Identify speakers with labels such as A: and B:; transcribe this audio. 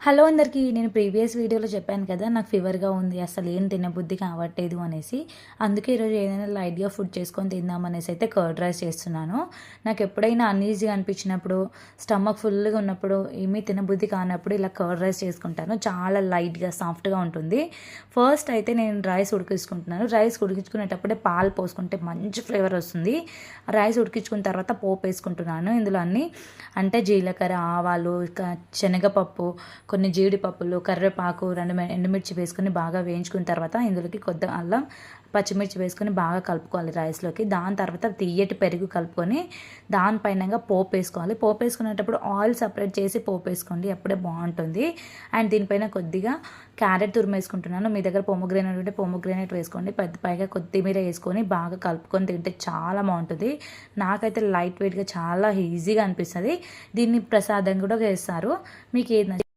A: Hello అందరికీ. నేను previous వీడియోలో చెప్పాను కదా, నాకు ఫీవర్గా ఉంది, అసలు ఏం తినబుద్ధి కావట్లేదు అనేసి. అందుకే ఈరోజు ఏదైనా లైట్గా ఫుడ్ చేసుకొని తిందామనేసి అయితే కర్డ్ రైస్ చేస్తున్నాను. నాకు ఎప్పుడైనా అన్ఈజీగా అనిపించినప్పుడు, స్టమక్ ఫుల్గా ఉన్నప్పుడు, ఏమీ తినబుద్ధి కానప్పుడు ఇలా కర్డ్ రైస్ చేసుకుంటాను. చాలా లైట్గా సాఫ్ట్గా ఉంటుంది. ఫస్ట్ అయితే నేను రైస్ ఉడికించుకుంటున్నాను. రైస్ ఉడికించుకునేటప్పుడే పాలు పోసుకుంటే మంచి ఫ్లేవర్ వస్తుంది. రైస్ ఉడికించుకున్న తర్వాత పోపు వేసుకుంటున్నాను. ఇందులో అన్నీ అంటే జీలకర్ర, ఆవాలు, శనగపప్పు, కొన్ని జీడిపప్పులు, కరివేపాకు, ఎండుమిర్చి వేసుకొని బాగా వేయించుకున్న తర్వాత ఇందులోకి కొద్దిగా అల్లం, పచ్చిమిర్చి వేసుకొని బాగా కలుపుకోవాలి రైస్లోకి. దాని తర్వాత తియ్యటి పెరుగు కలుపుకొని దానిపైన పోపు వేసుకోవాలి. పోపు వేసుకునేటప్పుడు ఆయిల్ సపరేట్ చేసి పోపు వేసుకోండి, అప్పుడే బాగుంటుంది. అండ్ దీనిపైన కొద్దిగా క్యారెట్ తురిమేసుకుంటున్నాను. మీ దగ్గర పొమోగ్రానేట్ ఉంటే పొమోగ్రానేట్ వేసుకోండి. పైగా కొత్తిమీర వేసుకొని బాగా కలుపుకొని తింటే చాలా బాగుంటుంది. నాకైతే లైట్ వెయిట్గా చాలా ఈజీగా అనిపిస్తుంది. దీన్ని ప్రసాదం కూడా వేస్తారు. మీకు ఏది